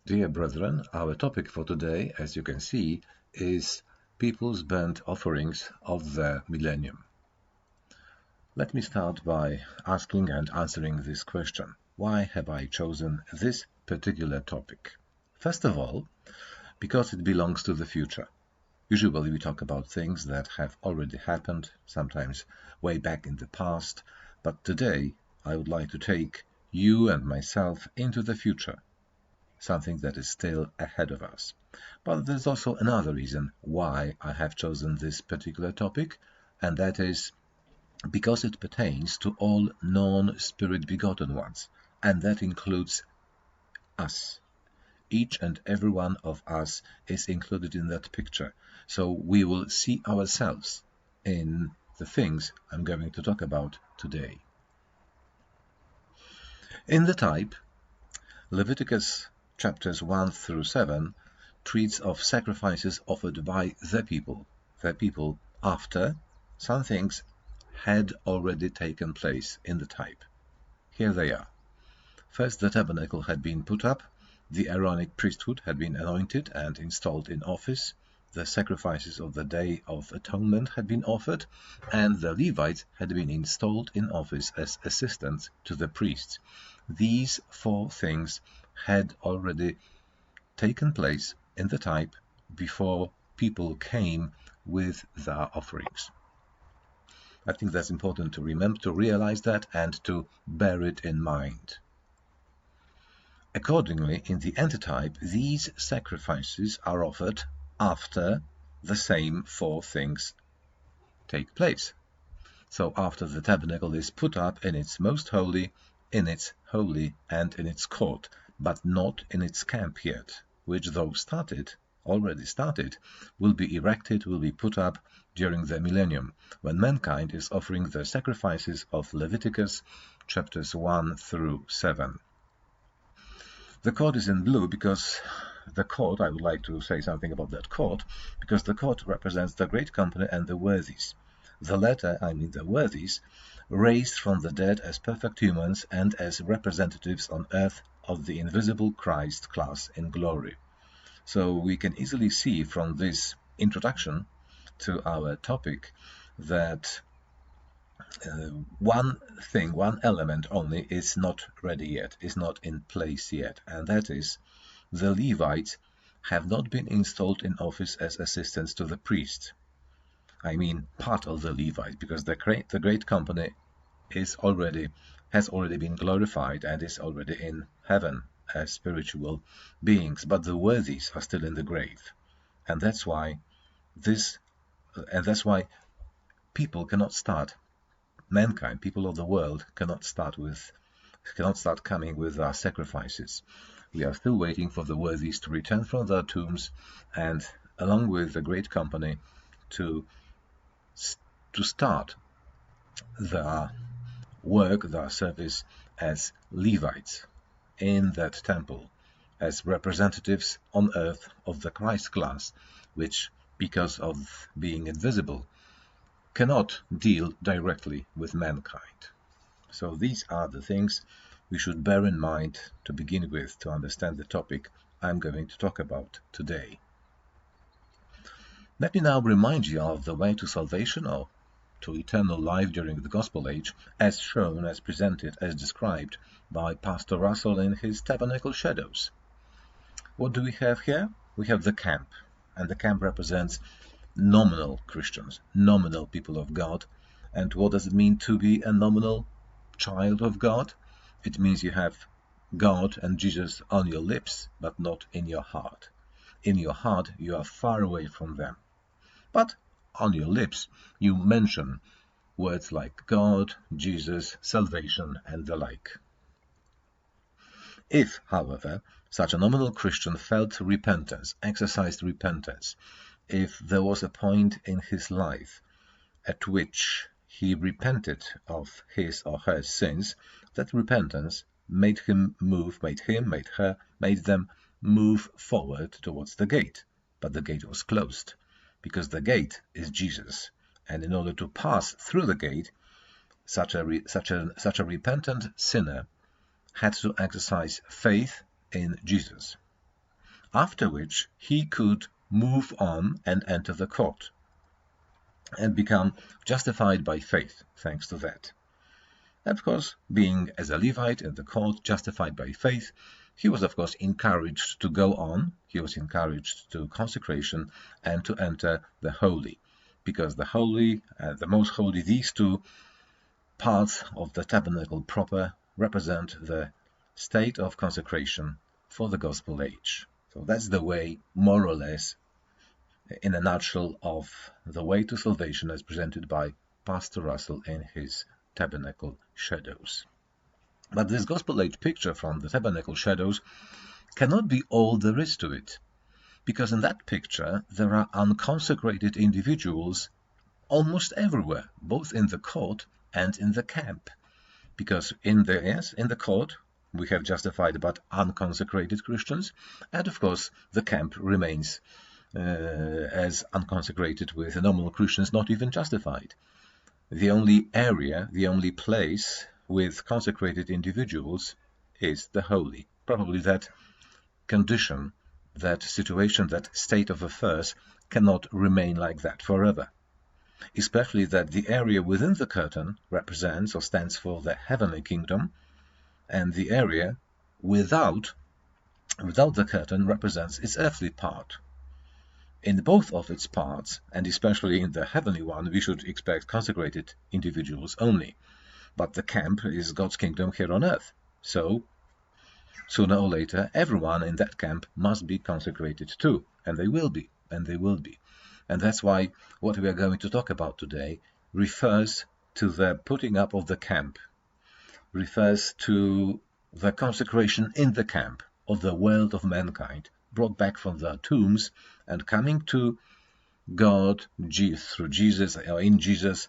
Dear brethren, our topic for today, as you can see, is people's burnt offerings of the millennium. Let me start by asking and answering this question. Why have I chosen this particular topic? First of all, because it belongs to the future. Usually we talk about things that have already happened, sometimes way back in the past, but today I would like to take you and myself into the future, something that is still ahead of us. But there's also another reason why I have chosen this particular topic, and that is because it pertains to all non-spirit begotten ones, and that includes us. Each and every one of us is included in that picture, so we will see ourselves in the things I'm going to talk about today. In the type, Leviticus chapters 1 through 7 treats of sacrifices offered by the people after some things had already taken place in the type. Here they are. First, the tabernacle had been put up, the Aaronic priesthood had been anointed and installed in office, the sacrifices of the Day of Atonement had been offered, and the Levites had been installed in office as assistants to the priests. These four things had already taken place in the type before people came with their offerings. I think that's important to remember, to realize that, and to bear it in mind. Accordingly, in the antitype, these sacrifices are offered after the same four things take place. So after the tabernacle is put up in its most holy, in its holy, and in its court, but not in its camp yet, which though already started, will be erected, will be put up during the millennium, when mankind is offering the sacrifices of Leviticus chapters 1 through 7. The court is in blue because the court, I would like to say something about that court, because the court represents the great company and the worthies. The latter, I mean the worthies, raised from the dead as perfect humans and as representatives on earth of the invisible Christ class in glory. So we can easily see from this introduction to our topic that one element only is not ready yet, is not in place yet, and that is the Levites have not been installed in office as assistants to the priest. I mean part of the Levites, because the great company has already been glorified and is already in heaven as spiritual beings, but the worthies are still in the grave, and that's why people cannot start. Mankind, people of the world, cannot start coming with our sacrifices. We are still waiting for the worthies to return from their tombs, and along with the great company to start their work, their service as Levites in that temple, as representatives on earth of the Christ class, which, because of being invisible, cannot deal directly with mankind. So these are the things we should bear in mind to begin with, to understand the topic I'm going to talk about today. Let me now remind you of the way to salvation, or to eternal life during the Gospel age, as shown, as presented, as described by Pastor Russell in his Tabernacle Shadows. What do we have here? We have the camp, and the camp represents nominal Christians, nominal people of God. And what does it mean to be a nominal child of God? It means you have God and Jesus on your lips, but not in your heart. In your heart, you are far away from them. But on your lips, you mention words like God, Jesus, salvation, and the like. If, however, such a nominal Christian felt repentance, exercised repentance, if there was a point in his life at which he repented of his or her sins, that repentance made them move forward towards the gate. But the gate was closed, because the gate is Jesus, and in order to pass through the gate, such a repentant sinner had to exercise faith in Jesus. after which he could move on and enter the court and become justified by faith, thanks to that. And of course, being as a Levite in the court, justified by faith, he was of course encouraged to go on, he was encouraged to consecration and to enter the holy, because the holy and the most holy, these two parts of the tabernacle proper, represent the state of consecration for the gospel age. So that's the way, more or less, in a nutshell, of the way to salvation as presented by Pastor Russell in his Tabernacle Shadows. But this gospel age picture from the Tabernacle Shadows cannot be all there is to it, because in that picture there are unconsecrated individuals almost everywhere, both in the court and in the camp. Because in the court we have justified but unconsecrated Christians, and of course the camp remains as unconsecrated with normal Christians not even justified. The only area, the only place with consecrated individuals is the holy. Probably that condition, that situation, that state of affairs cannot remain like that forever. Especially that the area within the curtain represents or stands for the heavenly kingdom, and the area without the curtain represents its earthly part. In both of its parts, and especially in the heavenly one, we should expect consecrated individuals only. But the camp is God's kingdom here on earth. So, sooner or later, everyone in that camp must be consecrated too. And they will be. And they will be. And that's why what we are going to talk about today refers to the putting up of the camp, refers to the consecration in the camp of the world of mankind, brought back from their tombs and coming to God through Jesus, or in Jesus,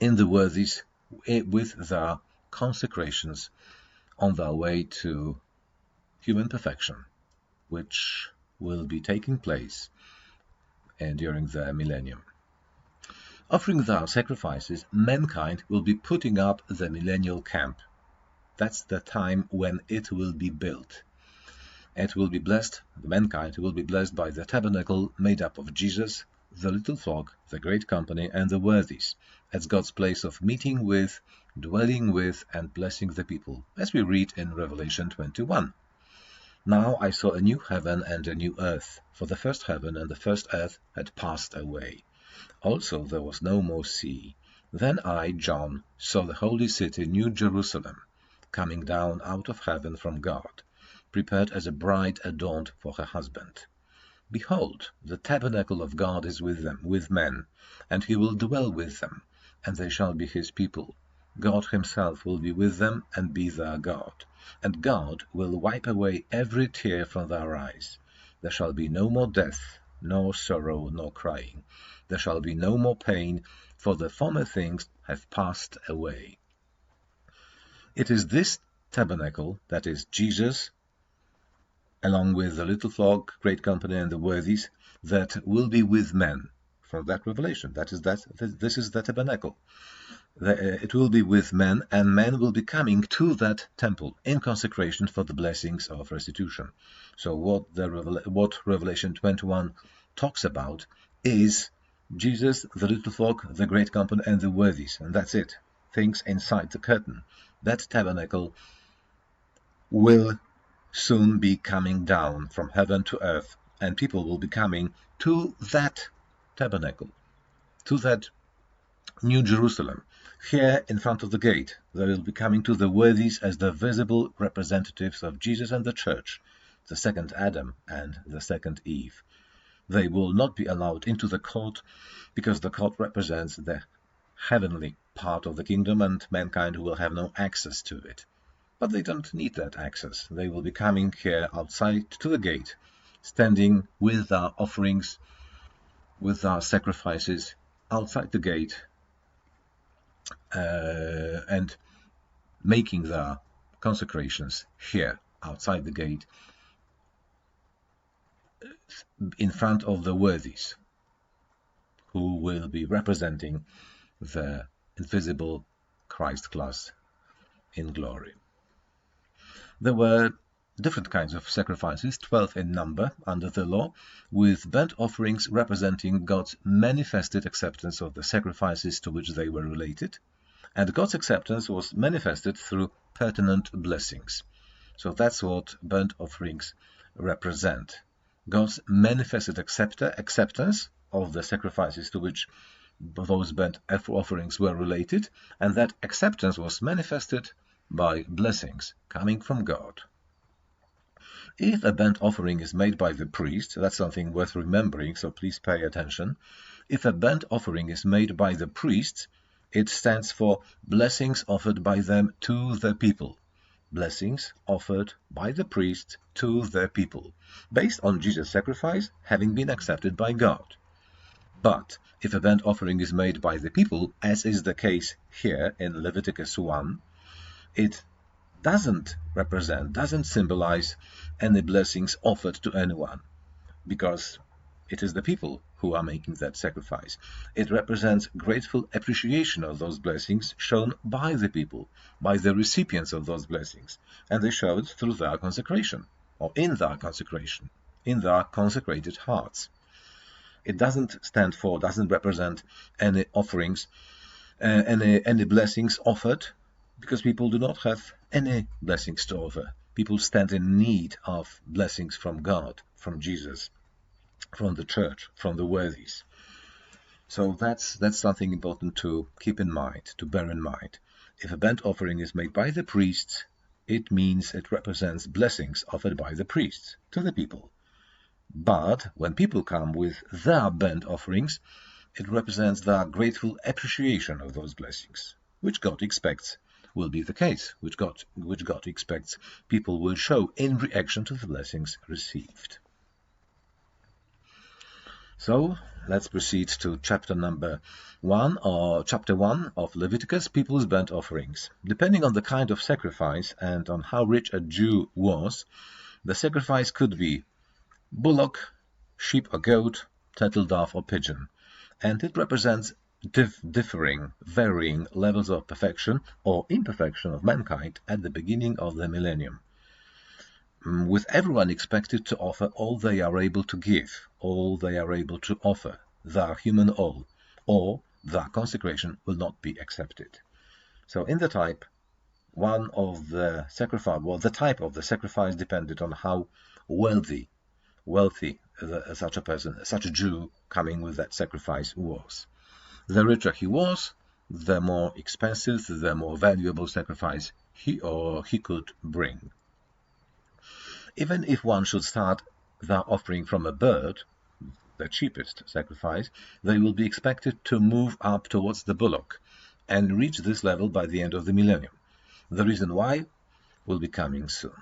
in the worthies, with their consecrations on their way to human perfection, which will be taking place during the millennium. Offering their sacrifices, mankind will be putting up the millennial camp. That's the time when it will be built. It will be blessed, mankind will be blessed by the tabernacle made up of Jesus, the little flock, the great company, and the worthies, as God's place of meeting with, dwelling with, and blessing the people, as we read in Revelation 21. Now I saw a new heaven and a new earth, for the first heaven and the first earth had passed away. Also there was no more sea. Then I, John, saw the holy city, New Jerusalem, coming down out of heaven from God, prepared as a bride adorned for her husband. Behold, the tabernacle of God is with them, with men, and he will dwell with them, and they shall be his people. God himself will be with them and be their God. And God will wipe away every tear from their eyes. There shall be no more death, nor sorrow, nor crying. There shall be no more pain, for the former things have passed away. It is this tabernacle, that is Jesus, along with the little flock, great company, and the worthies, that will be with men. From that revelation, this is the tabernacle. It will be with men, and men will be coming to that temple in consecration for the blessings of restitution. So what Revelation 21 talks about is Jesus, the little flock, the great company, and the worthies, and that's it. Things inside the curtain. That tabernacle will soon be coming down from heaven to earth, and people will be coming to that tabernacle, to that New Jerusalem. Here in front of the gate, they will be coming to the worthies as the visible representatives of Jesus and the church, the second Adam and the second Eve. They will not be allowed into the court, because the court represents the heavenly part of the kingdom, and mankind will have no access to it. But they don't need that access. They will be coming here outside to the gate, standing with our offerings, with our sacrifices outside the gate, and making their consecrations here outside the gate in front of the worthies, who will be representing the invisible Christ class in glory. There were different kinds of sacrifices, 12 in number under the law, with burnt offerings representing God's manifested acceptance of the sacrifices to which they were related. And God's acceptance was manifested through pertinent blessings. So that's what burnt offerings represent. God's manifested acceptance of the sacrifices to which those burnt offerings were related, and that acceptance was manifested by blessings coming from God. If a burnt offering is made by the priest, that's something worth remembering, so please pay attention. If a burnt offering is made by the priests, it stands for blessings offered by them to the people. Blessings offered by the priests to the people, based on Jesus' sacrifice having been accepted by God. But if a burnt offering is made by the people, as is the case here in Leviticus 1, it doesn't symbolize any blessings offered to anyone, because it is the people who are making that sacrifice. It represents grateful appreciation of those blessings shown by the people, by the recipients of those blessings, and they show it through their consecration, or in their consecration, in their consecrated hearts. It doesn't represent any offerings, any blessings offered, because people do not have any blessings to offer. People stand in need of blessings from God, from Jesus, from the church, from the worthies. So that's something important to keep in mind, to bear in mind. If a burnt offering is made by the priests, it means it represents blessings offered by the priests to the people. But when people come with their burnt offerings, it represents their grateful appreciation of those blessings, which God expects will be the case, which God expects people will show in reaction to the blessings received. So let's proceed to chapter 1 of Leviticus, people's burnt offerings. Depending on the kind of sacrifice and on how rich a Jew was, the sacrifice could be bullock, sheep or goat, turtle dove or pigeon, and it represents varying levels of perfection or imperfection of mankind at the beginning of the millennium, with everyone expected to offer all they are able to give, all they are able to offer, their human all, or their consecration will not be accepted. So in the type, the type of the sacrifice depended on how wealthy such a Jew coming with that sacrifice was. The richer he was, the more expensive, the more valuable sacrifice he could bring. Even if one should start their offering from a bird, the cheapest sacrifice, they will be expected to move up towards the bullock and reach this level by the end of the millennium. The reason why will be coming soon.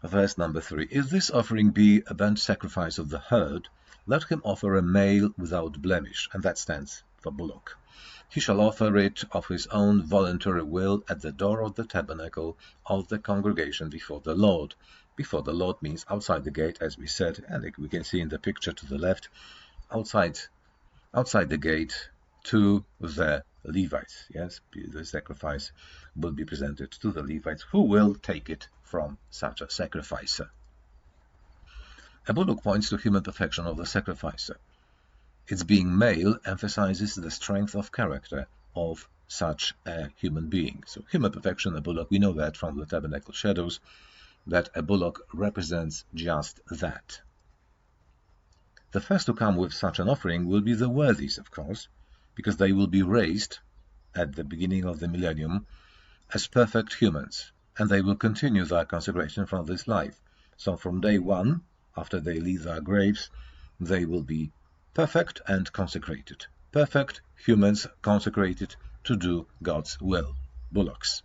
Verse number 3. If this offering be a burnt sacrifice of the herd, let him offer a male without blemish, and that stands for bullock. He shall offer it of his own voluntary will at the door of the tabernacle of the congregation before the Lord. Before the Lord means outside the gate, as we said, and we can see in the picture to the left, outside the gate to the Levites. Yes, the sacrifice will be presented to the Levites, who will take it from such a sacrificer. A bullock points to human perfection of the sacrificer. Its being male emphasizes the strength of character of such a human being. So human perfection, a bullock, we know that from the tabernacle shadows, that a bullock represents just that. The first to come with such an offering will be the worthies, of course, because they will be raised at the beginning of the millennium as perfect humans, and they will continue their consecration from this life. So from day one, after they leave their graves, they will be perfect and consecrated. Perfect humans consecrated to do God's will. Bullocks.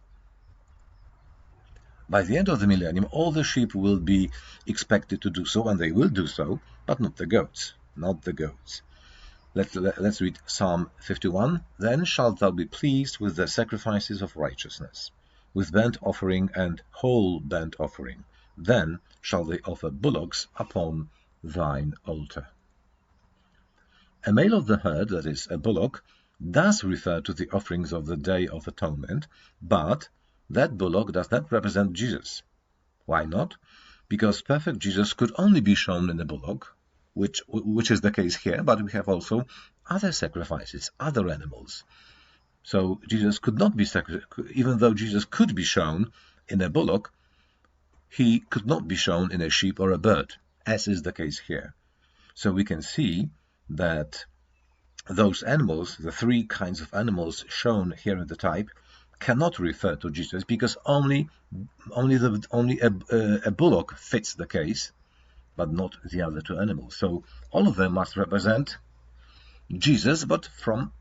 By the end of the millennium, all the sheep will be expected to do so, and they will do so, but not the goats. Not the goats. Let's read Psalm 51. Then shalt thou be pleased with the sacrifices of righteousness, with burnt offering and whole burnt offering. Then shall they offer bullocks upon thine altar. A male of the herd, that is, a bullock, does refer to the offerings of the Day of Atonement, but that bullock does not represent Jesus. Why not? Because perfect Jesus could only be shown in a bullock, which is the case here, but we have also other sacrifices, other animals. So Jesus could not be even though Jesus could be shown in a bullock, he could not be shown in a sheep or a bird, as is the case here. So we can see that those animals, the three kinds of animals shown here in the type, cannot refer to Jesus, because only a bullock fits the case, but not the other two animals. So all of them must represent Jesus, but from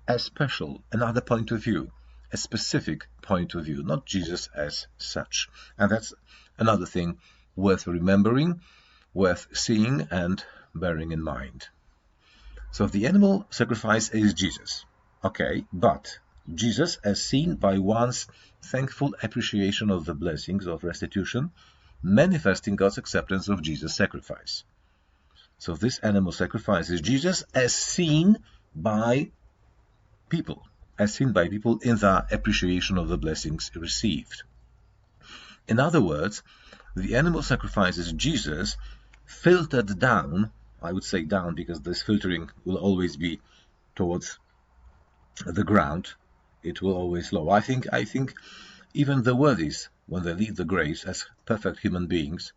a special, another point of view, a specific point of view, not Jesus as such. And that's another thing worth remembering, worth seeing and bearing in mind. So the animal sacrifice is Jesus. Okay, but Jesus as seen by one's thankful appreciation of the blessings of restitution, manifesting God's acceptance of Jesus' sacrifice. So this animal sacrifice is Jesus as seen by people, in the appreciation of the blessings received. In other words, the animal sacrifice is Jesus filtered down. I would say down because this filtering will always be towards the ground. It will always low. I think even the worthies, when they leave the graves as perfect human beings,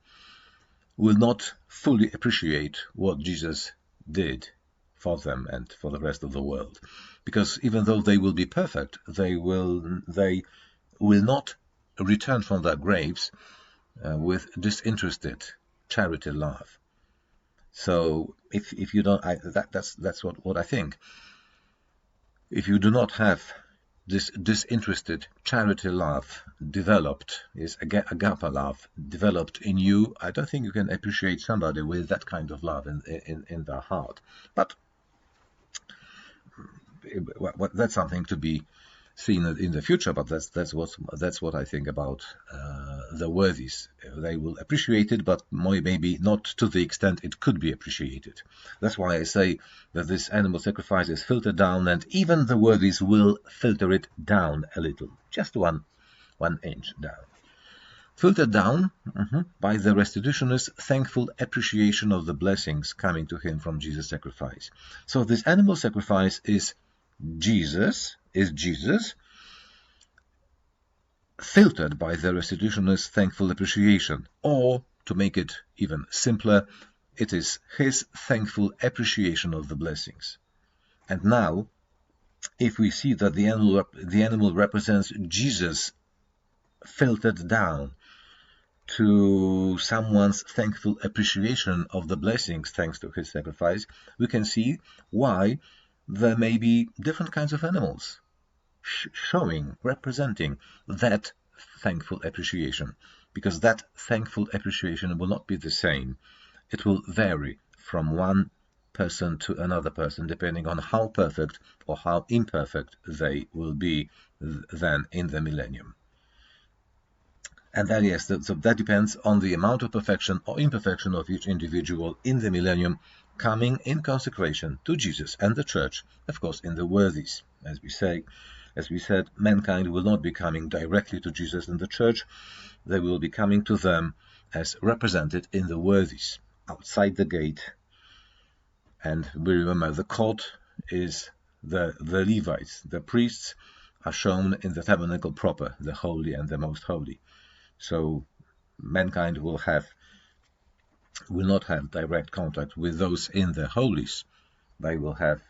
will not fully appreciate what Jesus did for them and for the rest of the world, because even though they will be perfect, they will not return from their graves with disinterested charity love. So if you don't, that's what I think. If you do not have this disinterested charity love developed, is agape love developed in you, I don't think you can appreciate somebody with that kind of love in their heart. But that's something to be seen in the future. But that's what I think about the worthies. They will appreciate it, but maybe not to the extent it could be appreciated. That's why I say that this animal sacrifice is filtered down, and even the worthies will filter it down a little, just one inch down. Filtered down by the restitutionist's thankful appreciation of the blessings coming to him from Jesus' sacrifice. So this animal sacrifice is Jesus, filtered by the restitutionist's thankful appreciation. Or, to make it even simpler, it is his thankful appreciation of the blessings. And now, if we see that the animal represents Jesus filtered down to someone's thankful appreciation of the blessings thanks to his sacrifice, we can see why there may be different kinds of animals representing that thankful appreciation, because that thankful appreciation will not be the same. It will vary from one person to another person, depending on how perfect or how imperfect they will be then in the millennium. And that, yes, so that depends on the amount of perfection or imperfection of each individual in the millennium, coming in consecration to Jesus and the church, of course, in the worthies. As we said, mankind will not be coming directly to Jesus and the church. They will be coming to them as represented in the worthies, outside the gate. And we remember the court is the Levites. The priests are shown in the tabernacle proper, the holy and the most holy. So mankind will not have direct contact with those in the holies. They will have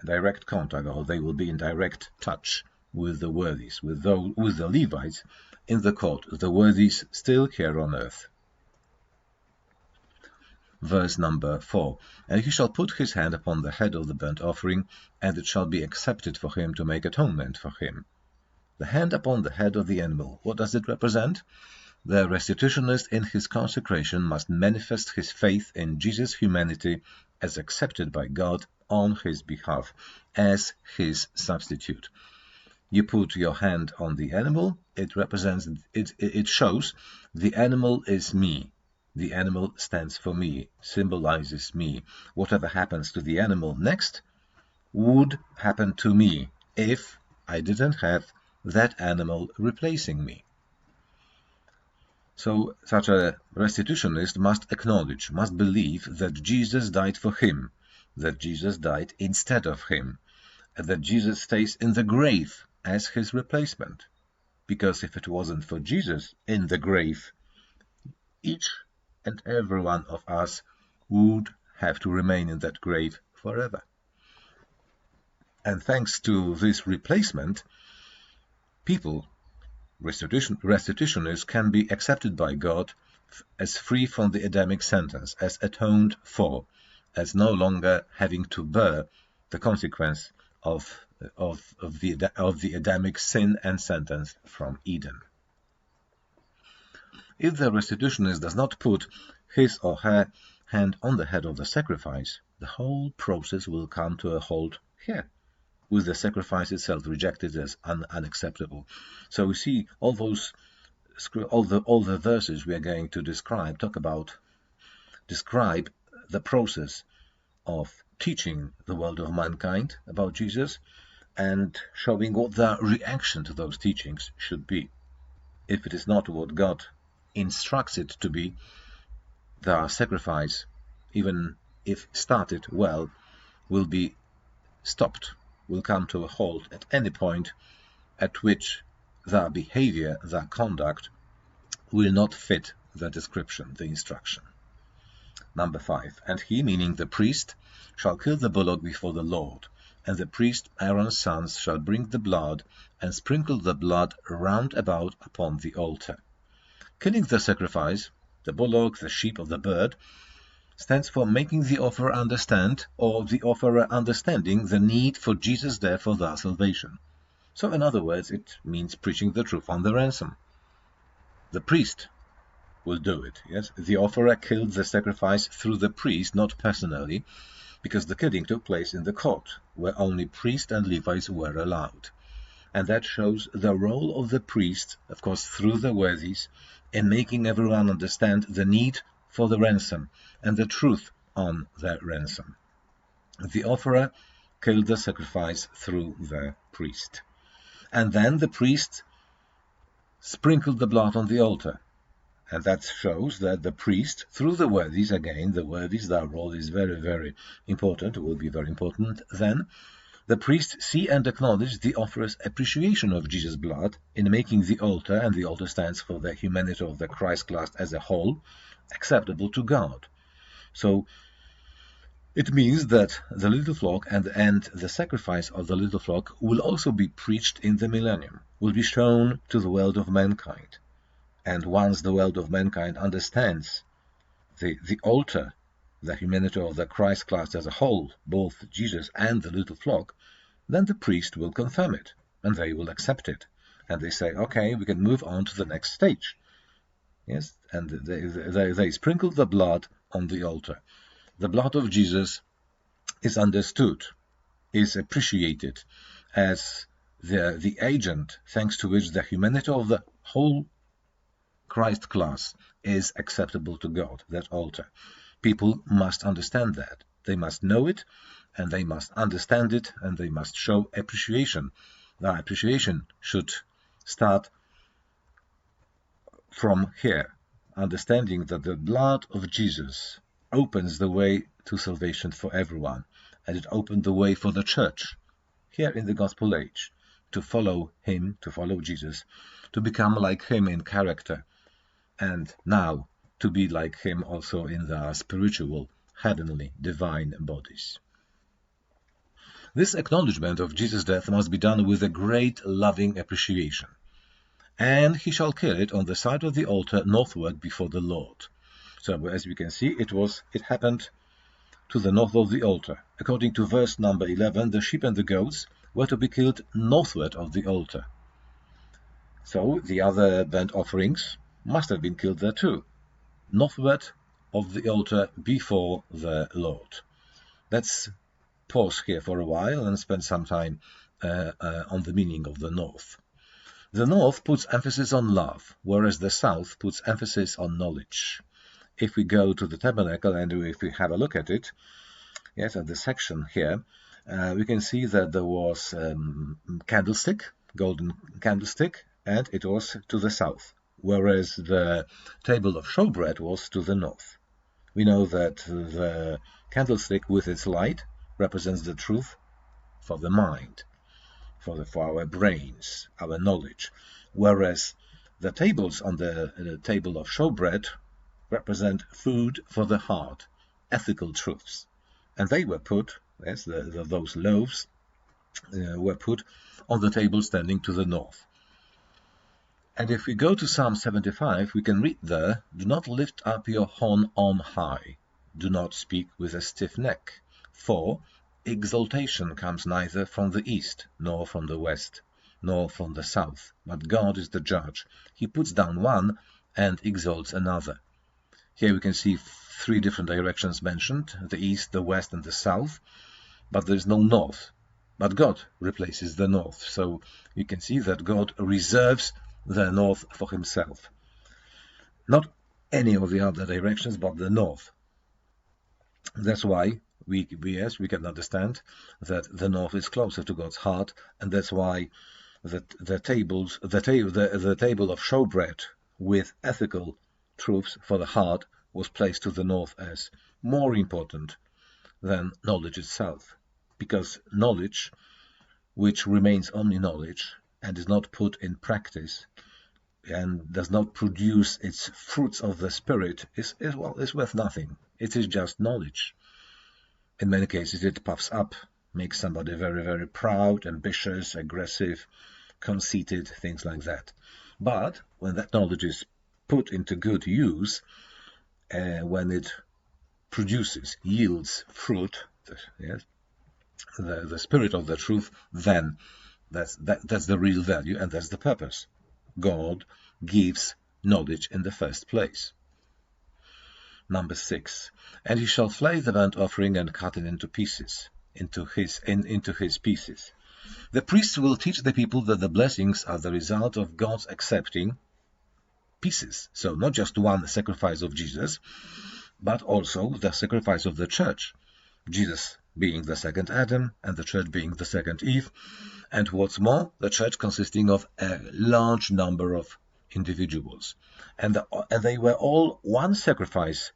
direct contact, or they will be in direct touch with the worthies, with the Levites in the court, the worthies still here on earth. Verse number 4. And he shall put his hand upon the head of the burnt offering, and it shall be accepted for him to make atonement for him. The hand upon the head of the animal, what does it represent? The restitutionist in his consecration must manifest his faith in Jesus' humanity as accepted by God on his behalf, as his substitute. You put your hand on the animal, it represents, it shows the animal is me. The animal stands for me, symbolizes me. Whatever happens to the animal next would happen to me if I didn't have that animal replacing me. So such a restitutionist must acknowledge, must believe that Jesus died for him, that Jesus died instead of him, and that Jesus stays in the grave as his replacement. Because if it wasn't for Jesus in the grave, each and every one of us would have to remain in that grave forever. And thanks to this replacement, people, restitutionists, can be accepted by God as free from the Adamic sentence, as atoned for, as no longer having to bear the consequence of the Adamic sin and sentence from Eden. If the restitutionist does not put his or her hand on the head of the sacrifice, the whole process will come to a halt here, with the sacrifice itself rejected as unacceptable. So we see all the verses we are going to describe describe the process of teaching the world of mankind about Jesus and showing what their reaction to those teachings should be. If it is not what God instructs it to be, their sacrifice, even if started well, will be stopped, will come to a halt at any point at which their behavior, their conduct, will not fit the description, the instruction. Number 5. And he, meaning the priest, shall kill the bullock before the Lord, and the priest Aaron's sons shall bring the blood, and sprinkle the blood round about upon the altar. Killing the sacrifice, the bullock, the sheep, or the bird, stands for making the offerer understand, or the offerer understanding, the need for Jesus' death for their salvation. So, in other words, it means preaching the truth on the ransom. The priest will do it, yes? The offerer killed the sacrifice through the priest, not personally, because the killing took place in the court, where only priests and Levites were allowed. And that shows the role of the priest, of course, through the worthies, in making everyone understand the need for the ransom and the truth on the ransom. The offerer killed the sacrifice through the priest. And then the priest sprinkled the blood on the altar. And that shows that the priest, through the worthies, again, the worthies, their role is very, very important, will be very important then, the priest see and acknowledge the offerer's appreciation of Jesus' blood in making the altar, and the altar stands for the humanity of the Christ class as a whole, acceptable to God. So it means that the little flock and the sacrifice of the little flock will also be preached in the millennium, will be shown to the world of mankind. And once the world of mankind understands the altar, the humanity of the Christ class as a whole, both Jesus and the little flock, then the priest will confirm it, and they will accept it. And they say, okay, we can move on to the next stage. Yes, and they sprinkle the blood on the altar. The blood of Jesus is understood, is appreciated as the agent thanks to which the humanity of the whole Christ class is acceptable to God, that altar. People must understand that. They must know it, and they must understand it, and they must show appreciation. That appreciation should start from here, understanding that the blood of Jesus opens the way to salvation for everyone, and it opened the way for the church, here in the gospel age, to follow him, to follow Jesus, to become like him in character, and now to be like him also in their spiritual, heavenly, divine bodies. This acknowledgement of Jesus' death must be done with a great loving appreciation. And he shall kill it on the side of the altar northward before the Lord. So, as we can see, it happened to the north of the altar. According to verse number 11, the sheep and the goats were to be killed northward of the altar. So, the other burnt offerings must have been killed there too, northward of the altar before the Lord. Let's pause here for a while and spend some time on the meaning of the north. The north puts emphasis on love, whereas the south puts emphasis on knowledge. If we go to the tabernacle and if we have a look at it, yes, at the section here, we can see that there was candlestick golden candlestick, and it was to the south, whereas the table of showbread was to the north. We know that the candlestick with its light represents the truth for the mind, for our brains, our knowledge, whereas the tables on the table of showbread represent food for the heart, ethical truths. And they were put, yes, those loaves were put on the table standing to the north. And if we go to Psalm 75, we can read there, "Do not lift up your horn on high, do not speak with a stiff neck, for exaltation comes neither from the east, nor from the west, nor from the south, but God is the judge. He puts down one and exalts another." Here we can see three different directions mentioned, the east, the west, and the south, but there is no north. But God replaces the north, so you can see that God reserves the north for himself. Not any of the other directions, but the north. That's why we can understand that the north is closer to God's heart, and that's why the table of showbread with ethical truths for the heart was placed to the north as more important than knowledge itself, because knowledge, which remains only knowledge and is not put in practice and does not produce its fruits of the Spirit, is worth nothing. It is just knowledge. In many cases it puffs up, makes somebody very, very proud, ambitious, aggressive, conceited, things like that. But when that knowledge is put into good use, when it produces, yields fruit, the spirit of the truth, then that's the real value, and that's the purpose. God gives knowledge in the first place. Number 6, and he shall flay the burnt offering and cut it into pieces, into his pieces. The priests will teach the people that the blessings are the result of God's accepting pieces. So not just one sacrifice of Jesus, but also the sacrifice of the church. Jesus being the second Adam, and the church being the second Eve, and what's more, the church consisting of a large number of individuals. And they were all one sacrifice.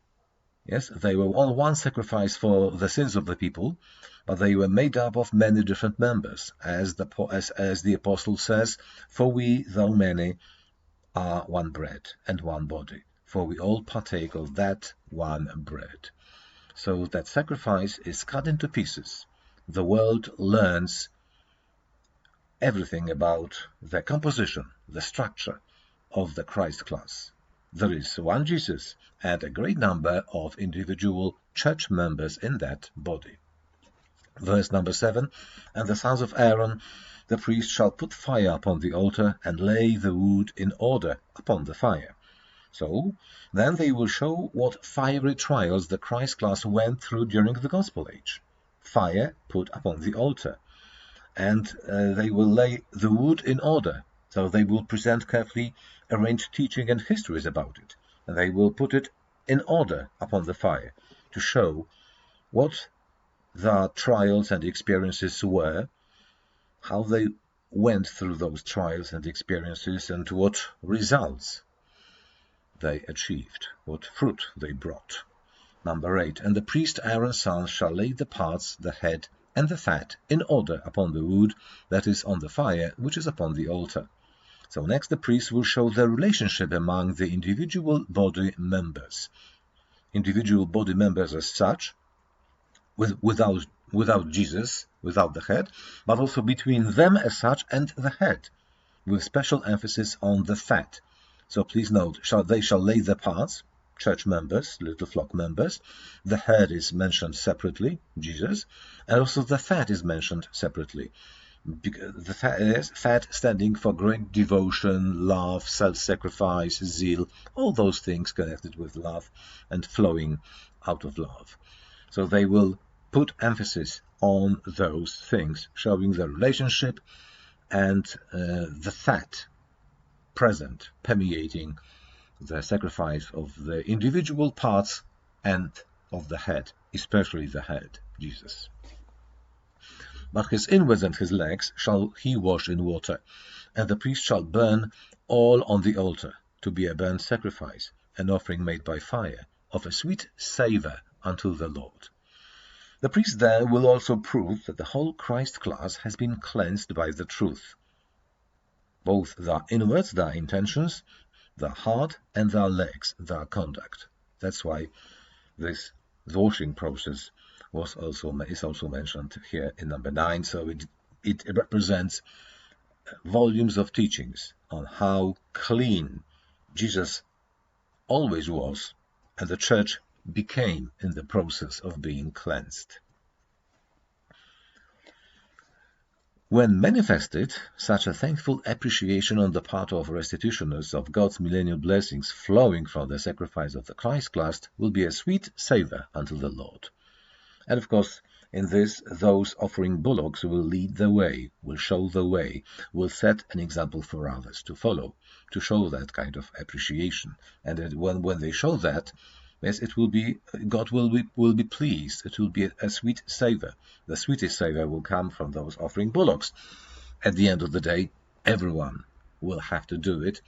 Yes, they were all one sacrifice for the sins of the people, but they were made up of many different members, as the apostle says, "For we, though many, are one bread and one body, for we all partake of that one bread." So that sacrifice is cut into pieces. The world learns everything about the composition, the structure of the Christ class. There is one Jesus and a great number of individual church members in that body. Verse number 7, and the sons of Aaron, the priest, shall put fire upon the altar and lay the wood in order upon the fire. So then they will show what fiery trials the Christ class went through during the Gospel age. Fire put upon the altar. And they will lay the wood in order. So they will present carefully arranged teaching and histories about it. And they will put it in order upon the fire to show what the trials and experiences were, how they went through those trials and experiences, and what results they achieved, what fruit they brought. Number 8, and the priest Aaron's sons shall lay the parts, the head, and the fat in order upon the wood that is on the fire, which is upon the altar. So next the priest will show the relationship among the individual body members. Individual body members as such, without Jesus, without the head, but also between them as such and the head, with special emphasis on the fat. So please note, they shall lay the parts, church members, little flock members. The head is mentioned separately, Jesus, and also the fat is mentioned separately. The fat standing for great devotion, love, self-sacrifice, zeal, all those things connected with love and flowing out of love. So they will put emphasis on those things, showing the relationship and the fat present, permeating the sacrifice of the individual parts and of the head, especially the head, Jesus. But his inwards and his legs shall he wash in water, and the priest shall burn all on the altar, to be a burnt sacrifice, an offering made by fire, of a sweet savour unto the Lord. The priest there will also prove that the whole Christ class has been cleansed by the truth, both their inwards, their intentions, their heart, and their legs, their conduct. That's why this washing process is also mentioned here in number 9. So it represents volumes of teachings on how clean Jesus always was, and the church became in the process of being cleansed. When manifested, such a thankful appreciation on the part of restitutioners of God's millennial blessings flowing from the sacrifice of the Christ class will be a sweet savour unto the Lord. And of course, in this, those offering bullocks will lead the way, will show the way, will set an example for others to follow, to show that kind of appreciation. And when they show that, yes, it will be, God will be pleased. It will be a sweet savour. The sweetest savour will come from those offering bullocks. At the end of the day, everyone will have to do it.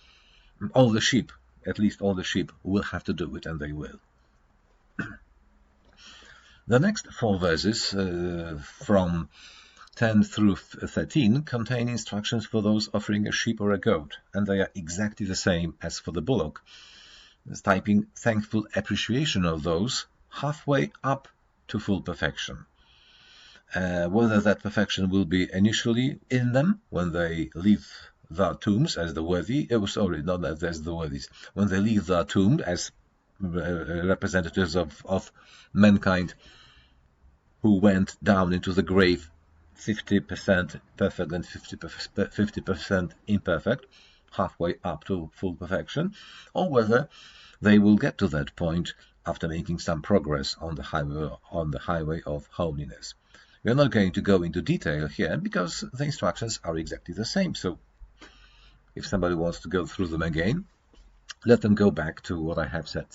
All the sheep, at least all the sheep, will have to do it, and they will. The next 4 verses, from 10 through 13, contain instructions for those offering a sheep or a goat, and they are exactly the same as for the bullock, typing thankful appreciation of those halfway up to full perfection. Whether that perfection will be initially in them when they leave their tombs as the worthy, not as the worthies, when they leave their tomb as representatives of mankind who went down into the grave 50% perfect and 50% imperfect, halfway up to full perfection, or whether they will get to that point after making some progress on the highway of holiness. We are not going to go into detail here because the instructions are exactly the same. So if somebody wants to go through them again, let them go back to what I have said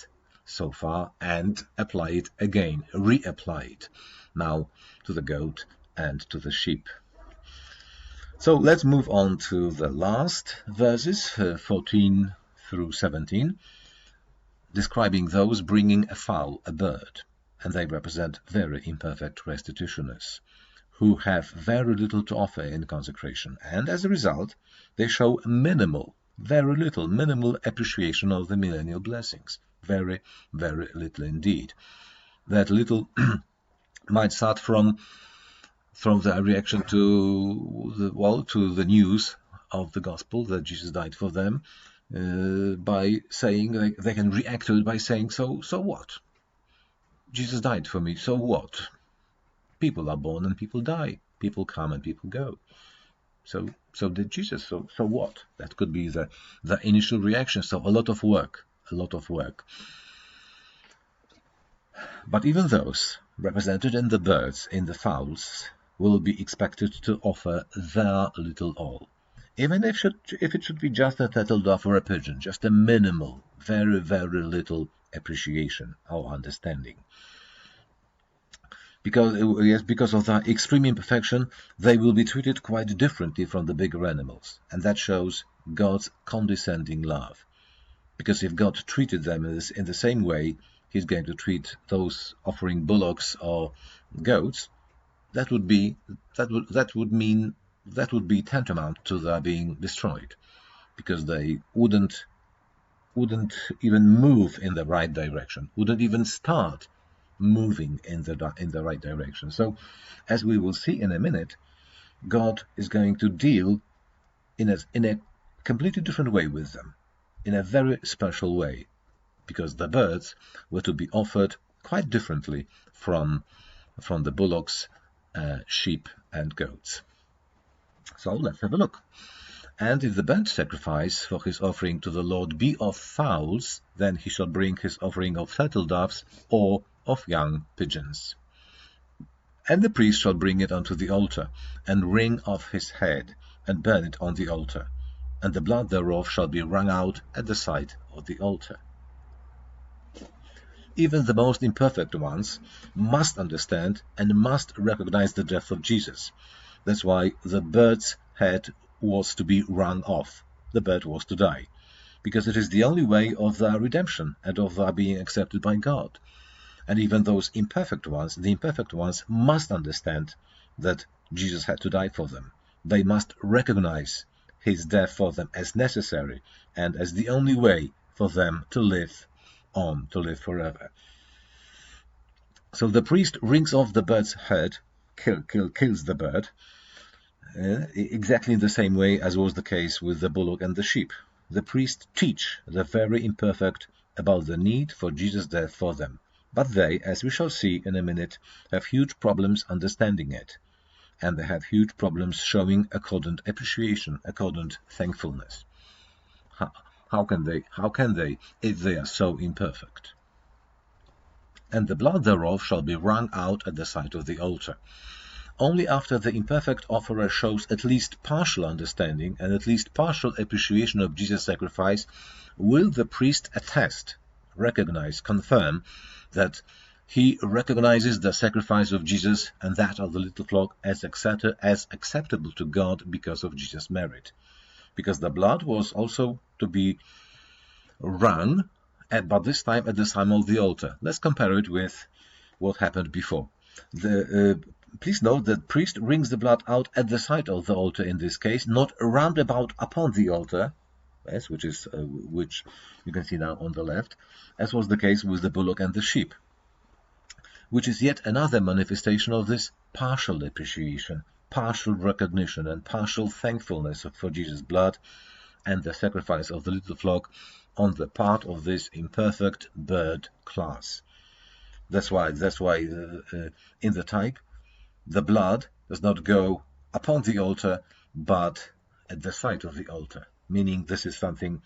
so far and apply it again, reapply it now to the goat and to the sheep. So let's move on to the last verses, 14 through 17, describing those bringing a fowl, a bird, and they represent very imperfect restitutioners who have very little to offer in consecration, and as a result they show minimal appreciation of the millennial blessings. Very, very little indeed. That little might start from the reaction to the news of the gospel that Jesus died for them, by saying they can react to it by saying, so what? Jesus died for me, so what? People are born and people die. People come and people go. So did Jesus, so what? That could be the initial reaction. So a lot of work. But even those represented in the birds, in the fowls, will be expected to offer their little all. Even if it should be just a turtle dove or a pigeon, just a minimal, very, very little appreciation or understanding. Because of their extreme imperfection, they will be treated quite differently from the bigger animals, and that shows God's condescending love. Because if God treated them in the same way, He's going to treat those offering bullocks or goats. That would be tantamount to their being destroyed, because they wouldn't even move in the right direction, wouldn't even start moving in the right direction. So, as we will see in a minute, God is going to deal in a completely different way with them, in a very special way, because the birds were to be offered quite differently from the bullocks, sheep and goats. So let's have a look. And if the burnt sacrifice for his offering to the Lord be of fowls, then he shall bring his offering of turtle doves or of young pigeons. And the priest shall bring it unto the altar, and wring off his head, and burn it on the altar, and the blood thereof shall be wrung out at the side of the altar. even the most imperfect ones, must understand and must recognize the death of Jesus. That's why the bird's head was to be wrung off. The bird was to die, because it is the only way of their redemption and of their being accepted by God. And even those imperfect ones, the imperfect ones, must understand that Jesus had to die for them. They must recognize his death for them as necessary and as the only way for them to live on, to live forever. So the priest wrings off the bird's head, kills the bird, exactly in the same way as was the case with the bullock and the sheep. The priests teach the very imperfect about the need for Jesus' death for them. But they, as we shall see in a minute, have huge problems understanding it. And they have huge problems showing accordant appreciation, accordant thankfulness. How can they, if they are so imperfect? And the blood thereof shall be wrung out at the side of the altar. Only after the imperfect offerer shows at least partial understanding and at least partial appreciation of Jesus' sacrifice will the priest attest, recognize, confirm that he recognizes the sacrifice of Jesus and that of the little flock as acceptable to God because of Jesus' merit. Because the blood was also to be wrung, but this time at the side of the altar. Let's compare it with what happened before. Please note that priest wrings the blood out at the side of the altar in this case, not round about upon the altar, yes, which you can see now on the left, as was the case with the bullock and the sheep, which is yet another manifestation of this partial appreciation, partial recognition, and partial thankfulness for Jesus' blood and the sacrifice of the little flock on the part of this imperfect bird class. That's why in the type, the blood does not go upon the altar, but at the side of the altar, meaning this is something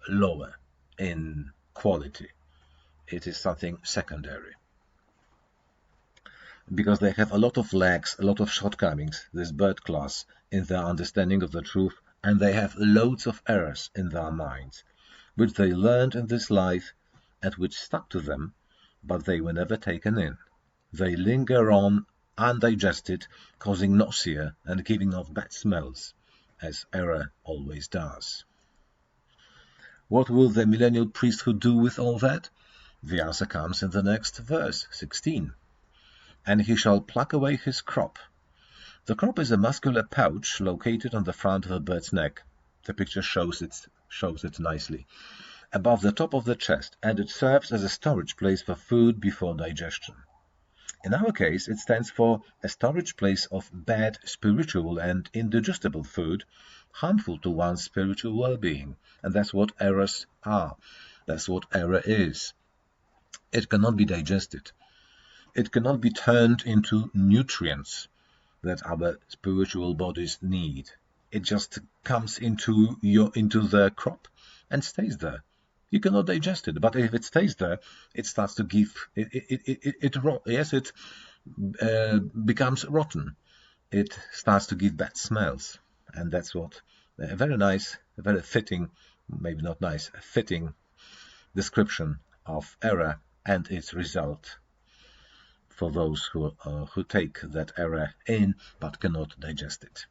lower in quality. It is something secondary. Because they have a lot of lacks, a lot of shortcomings, this bird class, in their understanding of the truth, and they have loads of errors in their minds, which they learned in this life and which stuck to them, but they were never taken in. They linger on undigested, causing nausea and giving off bad smells, as error always does. What will the millennial priesthood do with all that? The answer comes in the next verse, 16. And he shall pluck away his crop. The crop is a muscular pouch located on the front of a bird's neck. The picture shows it nicely. Above the top of the chest, and it serves as a storage place for food before digestion. In our case, it stands for a storage place of bad spiritual and indigestible food, harmful to one's spiritual well-being. And that's what errors are. That's what error is. It cannot be digested. It cannot be turned into nutrients that our spiritual bodies need. It just comes into the crop and stays there. You cannot digest it, but if it stays there, it starts to give. It becomes rotten. It starts to give bad smells, and that's what a very nice, a very fitting, maybe not nice, a fitting description of error and its result for those who take that error in but cannot digest it.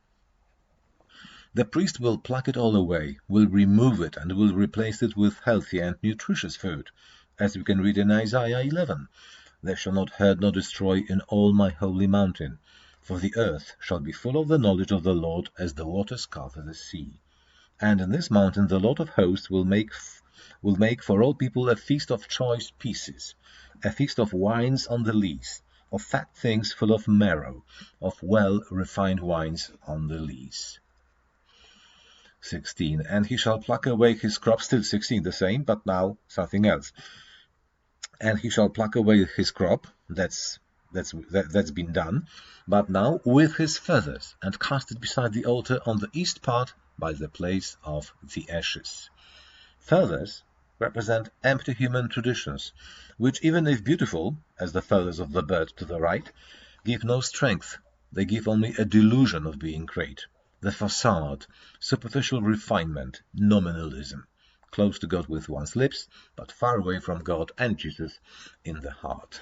The priest will pluck it all away, will remove it, and will replace it with healthy and nutritious food, as we can read in Isaiah 11. They shall not hurt nor destroy in all my holy mountain, for the earth shall be full of the knowledge of the Lord as the waters cover the sea. And in this mountain the Lord of hosts will make for all people a feast of choice pieces, a feast of wines on the lees, of fat things full of marrow, of well-refined wines on the lees. 16. And he shall pluck away his crop, still 16, the same, but now something else. And he shall pluck away his crop, that's been done, but now with his feathers, and cast it beside the altar on the east part by the place of the ashes. Feathers represent empty human traditions, which, even if beautiful, as the feathers of the bird to the right, give no strength. They give only a delusion of being great. The facade, superficial refinement, nominalism, close to God with one's lips, but far away from God and Jesus in the heart.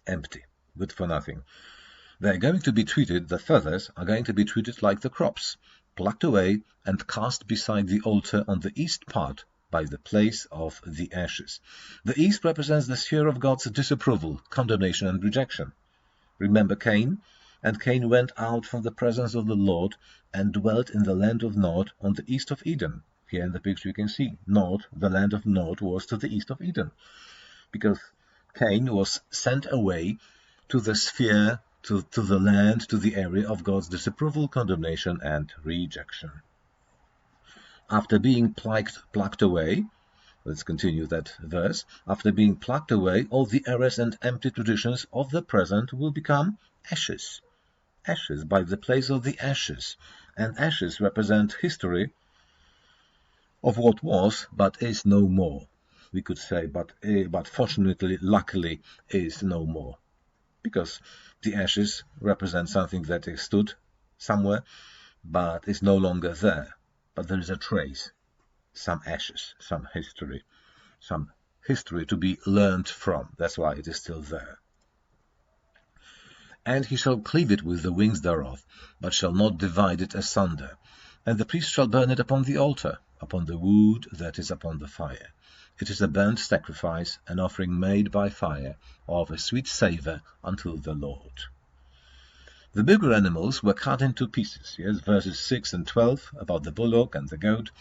Empty, good for nothing. They're going to be treated, the feathers are going to be treated like the crops, plucked away and cast beside the altar on the east part by the place of the ashes. The east represents the sphere of God's disapproval, condemnation and rejection. Remember Cain? And Cain went out from the presence of the Lord and dwelt in the land of Nod on the east of Eden. Here in the picture you can see Nod, the land of Nod, was to the east of Eden, because Cain was sent away to the sphere, to the land, to the area of God's disapproval, condemnation and rejection. After being plucked away, let's continue that verse. After being plucked away, all the errors and empty traditions of the present will become ashes. Ashes by the place of the ashes. And ashes represent history of what was, but is no more. We could say, but fortunately, luckily, is no more. Because the ashes represent something that is stood somewhere, but is no longer there. But there is a trace, some ashes, some history to be learned from. That's why it is still there. And he shall cleave it with the wings thereof, but shall not divide it asunder. And the priest shall burn it upon the altar, upon the wood that is upon the fire. It is a burnt sacrifice, an offering made by fire, of a sweet savour unto the Lord. The bigger animals were cut into pieces. Yes, verses 6 and 12 about the bullock and the goat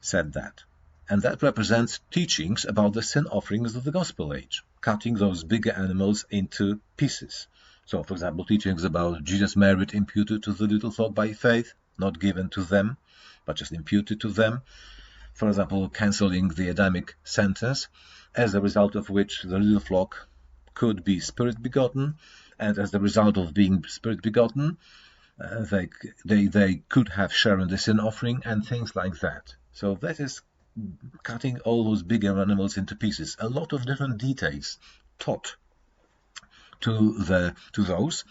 said that. And that represents teachings about the sin offerings of the gospel age, cutting those bigger animals into pieces. So, for example, teachings about Jesus' merit imputed to the little flock by faith, not given to them, but just imputed to them. For example, cancelling the Adamic sentence, as a result of which the little flock could be spirit-begotten, and as the result of being spirit-begotten, they could have share in the sin offering and things like that. So that is cutting all those bigger animals into pieces. A lot of different details taught to those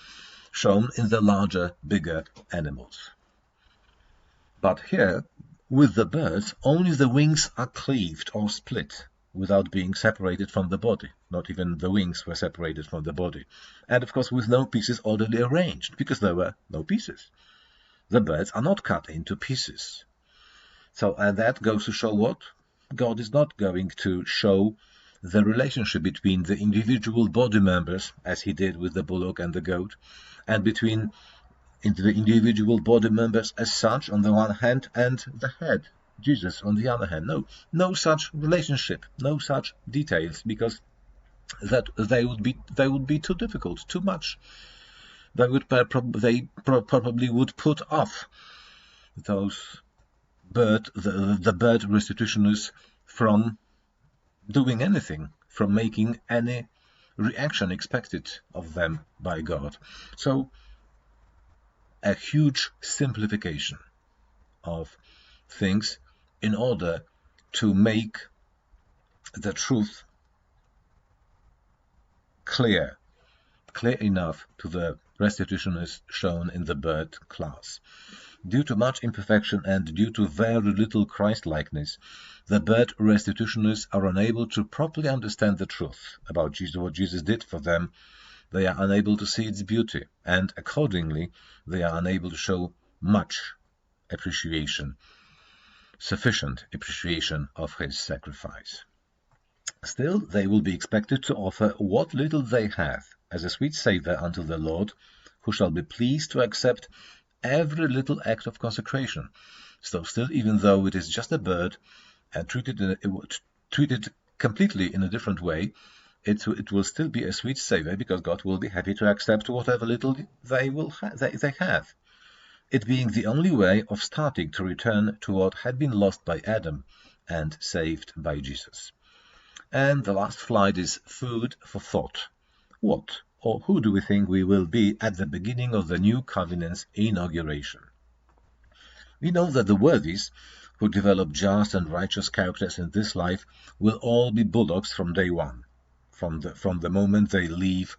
shown in the larger, bigger animals. But here, with the birds, only the wings are cleaved or split, without being separated from the body. Not even the wings were separated from the body. And of course with no pieces orderly arranged, because there were no pieces. The birds are not cut into pieces. So, and that goes to show what? God is not going to show the relationship between the individual body members, as he did with the bullock and the goat, and between the individual body members as such on the one hand and the head, Jesus, on the other hand. No such relationship, no such details, because that they would be too difficult, too much. They probably would put off those the bird restitutionists from doing anything, from making any reaction expected of them by God. So a huge simplification of things in order to make the truth clear enough to the restitutionists shown in the bird class. Due to much imperfection and due to very little Christ-likeness, the bird restitutionists are unable to properly understand the truth about Jesus, what Jesus did for them. They are unable to see its beauty, and accordingly, they are unable to show much appreciation, sufficient appreciation of his sacrifice. Still, they will be expected to offer what little they have as a sweet savour unto the Lord, who shall be pleased to accept every little act of consecration. So still, even though it is just a bird and treated completely in a different way, it will still be a sweet savour, because God will be happy to accept whatever little they have. It being the only way of starting to return to what had been lost by Adam and saved by Jesus. And the last slide is food for thought. What or who do we think we will be at the beginning of the new covenant's inauguration? We know that the worthies who develop just and righteous characters in this life will all be bullocks from day one, from the moment they leave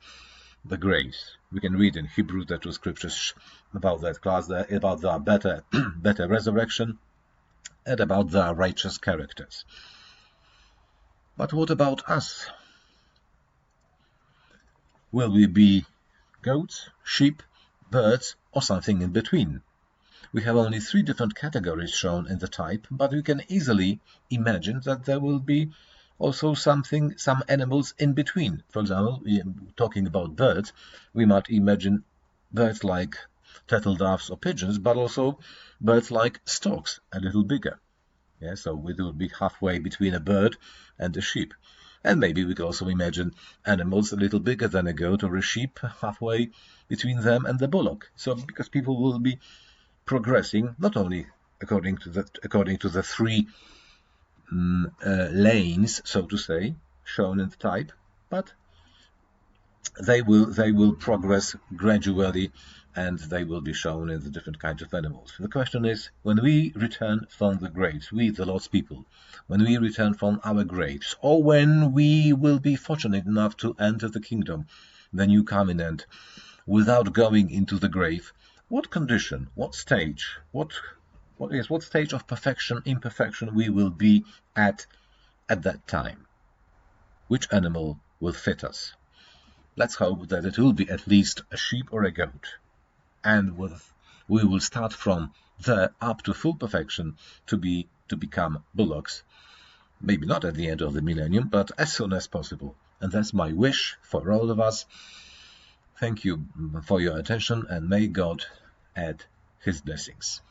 the graves. We can read in Hebrew that was scriptures about that class there, about the better resurrection, and about their righteous characters. But what about us? Will we be goats, sheep, birds, or something in between? We have only 3 different categories shown in the type, but we can easily imagine that there will be also some animals in between. For example, talking about birds, we might imagine birds like turtle doves or pigeons, but also birds like storks, a little bigger. Yeah, so it will be halfway between a bird and a sheep. And maybe we could also imagine animals a little bigger than a goat or a sheep, halfway between them and the bullock. So because people will be progressing not only according to the 3 lanes, so to say, shown in the type, but they will progress gradually, and they will be shown in the different kinds of animals. The question is, when we return from the graves, we, the Lord's people, when we return from our graves, or when we will be fortunate enough to enter the kingdom, the new covenant, without going into the grave, what condition, what stage, what stage of perfection, imperfection we will be at that time? Which animal will fit us? Let's hope that it will be at least a sheep or a goat, and we will start from there up to full perfection to become bullocks. Maybe not at the end of the millennium, but as soon as possible. And that's my wish for all of us. Thank you for your attention, and may God add His blessings.